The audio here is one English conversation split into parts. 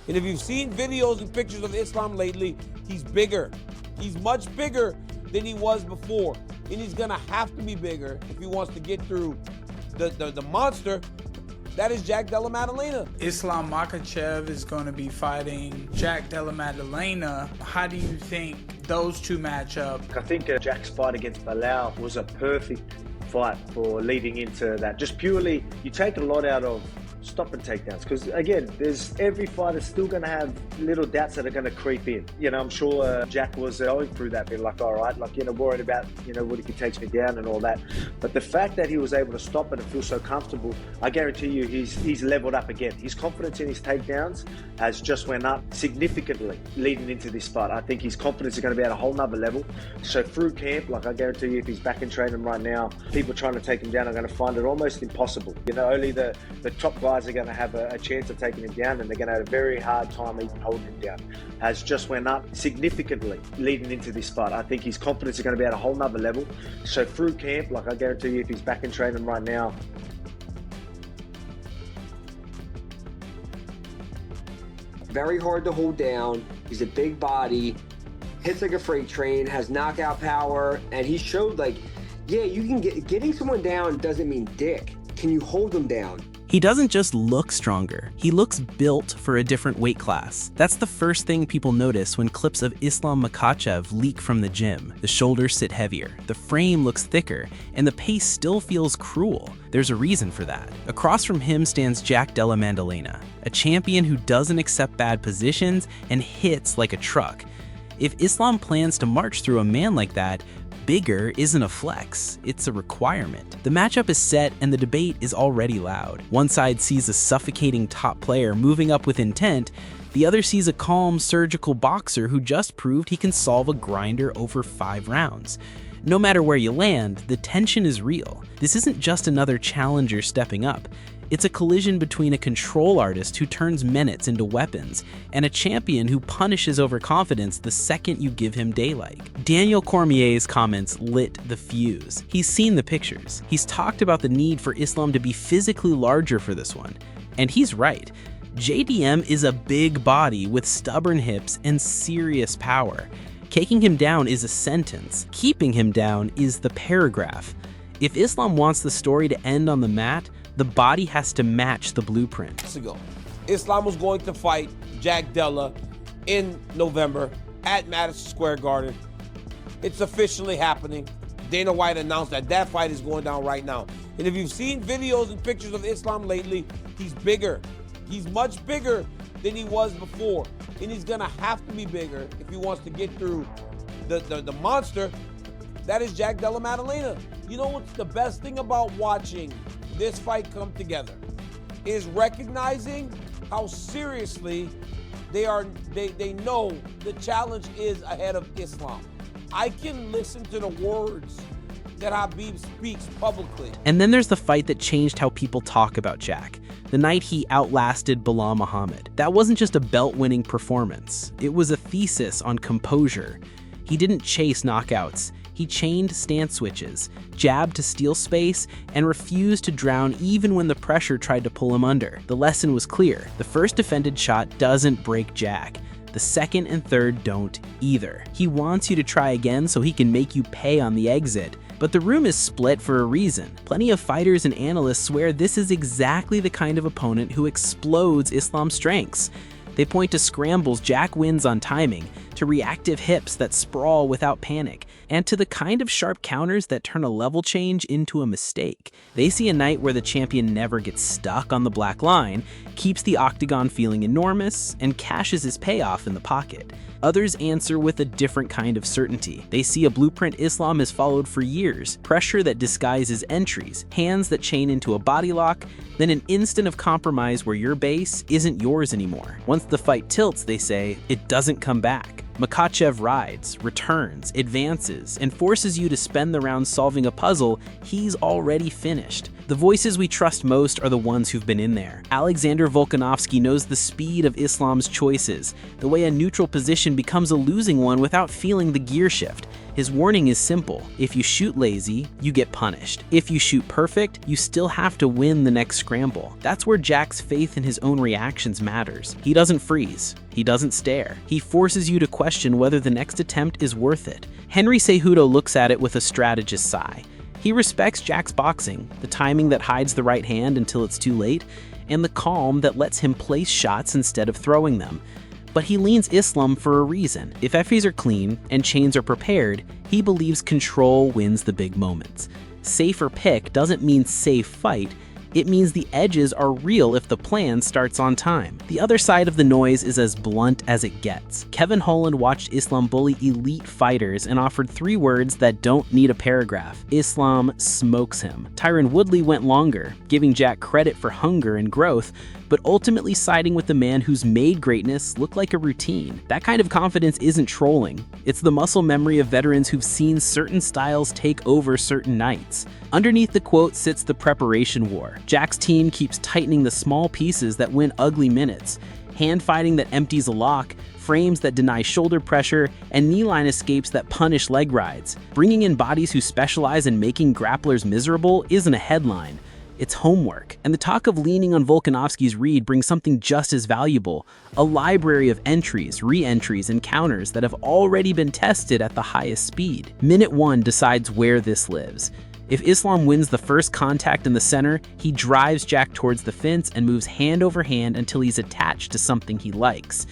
And if you've seen videos and pictures of Islam lately, he's bigger. He's much bigger than he was before. And he's gonna have to be bigger if he wants to get through the monster that is Jack Della Maddalena. Islam Makhachev is going to be fighting Jack Della Maddalena. How do you think those two match up? I think Jack's fight against Bilal was a perfect fight for leading into that. Just purely, you take a lot out of stop and takedowns, because again, every fighter's still going to have little doubts that are going to creep in. I'm sure Jack was going through that, being like, all right, worried about, what if he takes me down and all that. But the fact that he was able to stop it and feel so comfortable, I guarantee you he's leveled up again. His confidence in his takedowns has just went up significantly leading into this fight. I think his confidence is going to be at a whole nother level. So through camp, I guarantee you, if he's back in training right now, people trying to take him down are going to find it almost impossible. Only the top guys are going to have a chance of taking him down, and they're going to have a very hard time even holding him down. Has just went up significantly leading into this fight. I think his confidence is going to be at a whole nother level. So through camp, I guarantee you, if he's back in training right now, very hard to hold down. He's a big body, hits like a freight train, has knockout power, and he showed yeah, you can getting someone down doesn't mean dick. Can you hold them down? He doesn't just look stronger, he looks built for a different weight class. That's the first thing people notice when clips of Islam Makhachev leak from the gym. The shoulders sit heavier, the frame looks thicker, and the pace still feels cruel. There's a reason for that. Across from him stands Jack Della Maddalena, a champion who doesn't accept bad positions and hits like a truck. If Islam plans to march through a man like that, bigger isn't a flex, it's a requirement. The matchup is set and the debate is already loud. One side sees a suffocating top player moving up with intent, the other sees a calm, surgical boxer who just proved he can solve a grinder over 5 rounds. No matter where you land, the tension is real. This isn't just another challenger stepping up. It's a collision between a control artist who turns menace into weapons and a champion who punishes overconfidence the second you give him daylight. Daniel Cormier's comments lit the fuse. He's seen the pictures. He's talked about the need for Islam to be physically larger for this one. And he's right. JDM is a big body with stubborn hips and serious power. Taking him down is a sentence. Keeping him down is the paragraph. If Islam wants the story to end on the mat, the body has to match the blueprint. Islam was going to fight Jack Della in November at Madison Square Garden. It's officially happening. Dana White announced that fight is going down right now. And if you've seen videos and pictures of Islam lately, he's bigger. He's much bigger than he was before. And he's gonna have to be bigger if he wants to get through the monster that is Jack Della Maddalena. You know what's the best thing about watching this fight come together is recognizing how seriously they know the challenge is ahead of Islam. I can listen to the words that Habib speaks publicly. And then there's the fight that changed how people talk about Jack. The night he outlasted Bilal Muhammad. That wasn't just a belt-winning performance. It was a thesis on composure. He didn't chase knockouts. He chained stance switches, jabbed to steal space, and refused to drown even when the pressure tried to pull him under. The lesson was clear. The first defended shot doesn't break Jack. The second and third don't either. He wants you to try again so he can make you pay on the exit. But the room is split for a reason. Plenty of fighters and analysts swear this is exactly the kind of opponent who explodes Islam's strengths. They point to scrambles Jack wins on timing, to reactive hips that sprawl without panic, and to the kind of sharp counters that turn a level change into a mistake. They see a night where the champion never gets stuck on the black line, keeps the octagon feeling enormous, and cashes his payoff in the pocket. Others answer with a different kind of certainty. They see a blueprint Islam has followed for years, pressure that disguises entries, hands that chain into a body lock, then an instant of compromise where your base isn't yours anymore. Once the fight tilts, they say, it doesn't come back. Makhachev rides, returns, advances, and forces you to spend the round solving a puzzle he's already finished. The voices we trust most are the ones who've been in there. Alexander Volkanovski knows the speed of Islam's choices, the way a neutral position becomes a losing one without feeling the gear shift. His warning is simple: if you shoot lazy, you get punished. If you shoot perfect, you still have to win the next scramble. That's where Jack's faith in his own reactions matters. He doesn't freeze. He doesn't stare. He forces you to question whether the next attempt is worth it. Henry Cejudo looks at it with a strategist's sigh. He respects Jack's boxing, the timing that hides the right hand until it's too late, and the calm that lets him place shots instead of throwing them. But he leans Islam for a reason. If Effes are clean and chains are prepared, he believes control wins the big moments. Safer pick doesn't mean safe fight. It means the edges are real if the plan starts on time. The other side of the noise is as blunt as it gets. Kevin Holland watched Islam bully elite fighters and offered 3 words that don't need a paragraph: Islam smokes him. Tyron Woodley went longer, giving Jack credit for hunger and growth, but ultimately siding with the man who's made greatness look like a routine. That kind of confidence isn't trolling. It's the muscle memory of veterans who've seen certain styles take over certain nights. Underneath the quote sits the preparation war. Jack's team keeps tightening the small pieces that win ugly minutes: hand fighting that empties a lock, frames that deny shoulder pressure, and knee line escapes that punish leg rides. Bringing in bodies who specialize in making grapplers miserable isn't a headline. It's homework. And the talk of leaning on Volkanovski's read brings something just as valuable: a library of entries, re-entries, and counters that have already been tested at the highest speed. Minute 1 decides where this lives. If Islam wins the first contact in the center, he drives Jack towards the fence and moves hand over hand until he's attached to something he likes.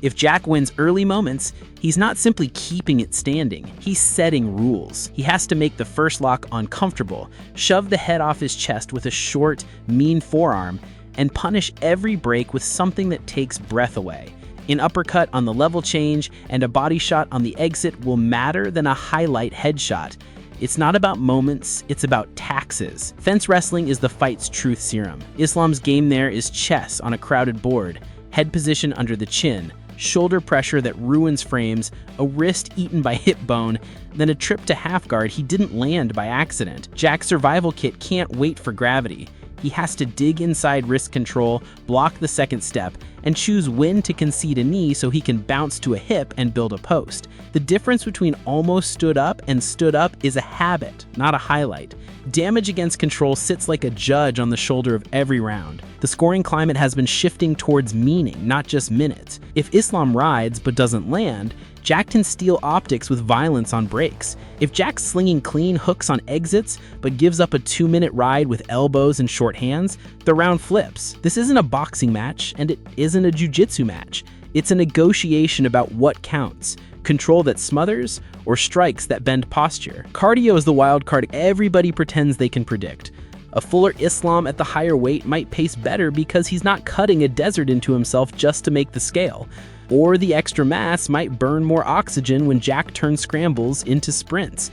If Jack wins early moments, he's not simply keeping it standing, he's setting rules. He has to make the first lock uncomfortable, shove the head off his chest with a short, mean forearm, and punish every break with something that takes breath away. An uppercut on the level change and a body shot on the exit will matter than a highlight headshot. It's not about moments, it's about taxes. Fence wrestling is the fight's truth serum. Islam's game there is chess on a crowded board, head position under the chin, shoulder pressure that ruins frames, a wrist eaten by hip bone, then a trip to half guard he didn't land by accident. Jack's survival kit can't wait for gravity. He has to dig inside wrist control, block the second step, and choose when to concede a knee so he can bounce to a hip and build a post. The difference between almost stood up and stood up is a habit, not a highlight. Damage against control sits like a judge on the shoulder of every round. The scoring climate has been shifting towards meaning, not just minutes. If Islam rides but doesn't land, Jack can steal optics with violence on breaks. If Jack's slinging clean hooks on exits but gives up a 2-minute ride with elbows and short hands, the round flips. This isn't a boxing match, and it isn't a jiu-jitsu match. It's a negotiation about what counts: control that smothers or strikes that bend posture. Cardio is the wild card everybody pretends they can predict. A fuller Islam at the higher weight might pace better because he's not cutting a desert into himself just to make the scale. Or the extra mass might burn more oxygen when Jack turns scrambles into sprints.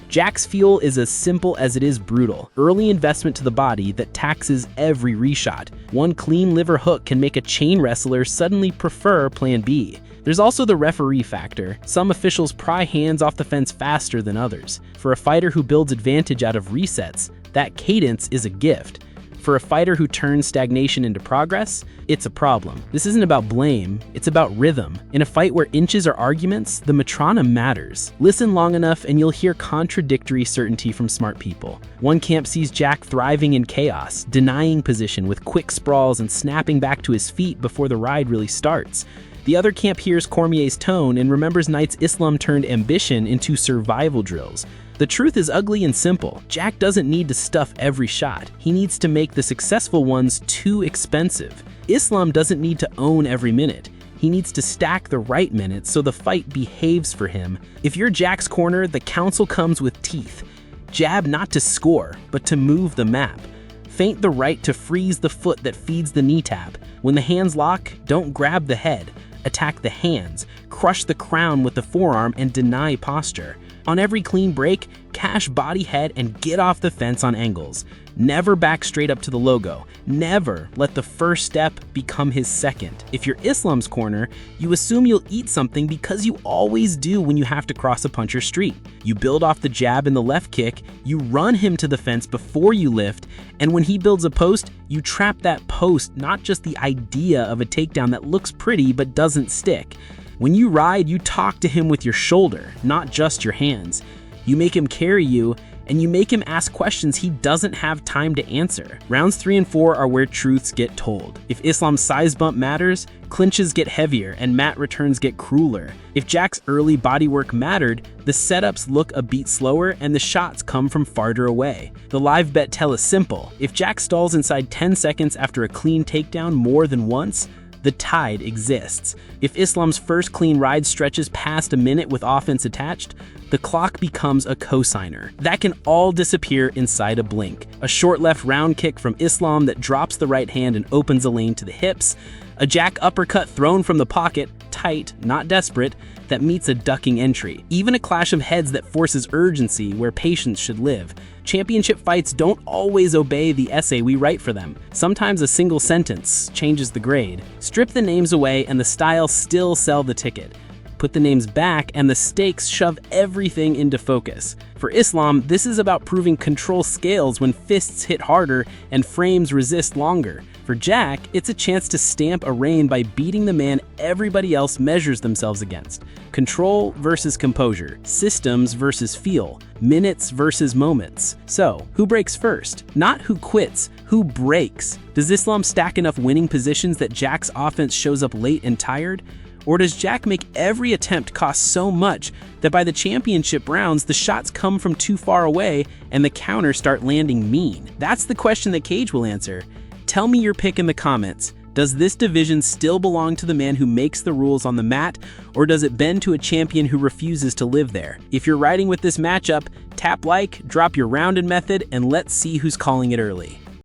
Jack's fuel is as simple as it is brutal. Early investment to the body that taxes every reshot. One clean liver hook can make a chain wrestler suddenly prefer plan B. There's also the referee factor. Some officials pry hands off the fence faster than others. For a fighter who builds advantage out of resets, that cadence is a gift. For a fighter who turns stagnation into progress, it's a problem. This isn't about blame, it's about rhythm. In a fight where inches are arguments, the metronome matters. Listen long enough and you'll hear contradictory certainty from smart people. One camp sees Jack thriving in chaos, denying position with quick sprawls and snapping back to his feet before the ride really starts. The other camp hears Cormier's tone and remembers nights Islam turned ambition into survival drills. The truth is ugly and simple. Jack doesn't need to stuff every shot. He needs to make the successful ones too expensive. Islam doesn't need to own every minute. He needs to stack the right minutes so the fight behaves for him. If you're Jack's corner, the counsel comes with teeth. Jab not to score, but to move the map. Feint the right to freeze the foot that feeds the knee tap. When the hands lock, don't grab the head. Attack the hands, crush the crown with the forearm, and deny posture. On every clean break, cash body head and get off the fence on angles. Never back straight up to the logo. Never let the first step become his second. If you're Islam's corner, you assume you'll eat something because you always do when you have to cross a puncher's street. You build off the jab and the left kick, you run him to the fence before you lift, and when he builds a post, you trap that post, not just the idea of a takedown that looks pretty but doesn't stick. When you ride, you talk to him with your shoulder, not just your hands. You make him carry you, and you make him ask questions he doesn't have time to answer. Rounds 3 and 4 are where truths get told. If Islam's size bump matters, clinches get heavier and mat returns get crueler. If Jack's early bodywork mattered, the setups look a beat slower and the shots come from farther away. The live bet tell is simple. If Jack stalls inside 10 seconds after a clean takedown more than once, the tide exists. If Islam's first clean ride stretches past a minute with offense attached, the clock becomes a cosigner. That can all disappear inside a blink. A short left round kick from Islam that drops the right hand and opens a lane to the hips. A Jack uppercut thrown from the pocket, tight, not desperate, that meets a ducking entry. Even a clash of heads that forces urgency where patience should live. Championship fights don't always obey the essay we write for them. Sometimes a single sentence changes the grade. Strip the names away and the styles still sell the ticket. Put the names back and the stakes shove everything into focus. For Islam, this is about proving control scales when fists hit harder and frames resist longer. For Jack, it's a chance to stamp a reign by beating the man everybody else measures themselves against. Control versus composure, systems versus feel, minutes versus moments. So, who breaks first? Not who quits, who breaks? Does Islam stack enough winning positions that Jack's offense shows up late and tired? Or does Jack make every attempt cost so much that by the championship rounds, the shots come from too far away and the counters start landing mean? That's the question that Cage will answer. Tell me your pick in the comments. Does this division still belong to the man who makes the rules on the mat, or does it bend to a champion who refuses to live there? If you're riding with this matchup, tap like, drop your rounded method, and let's see who's calling it early.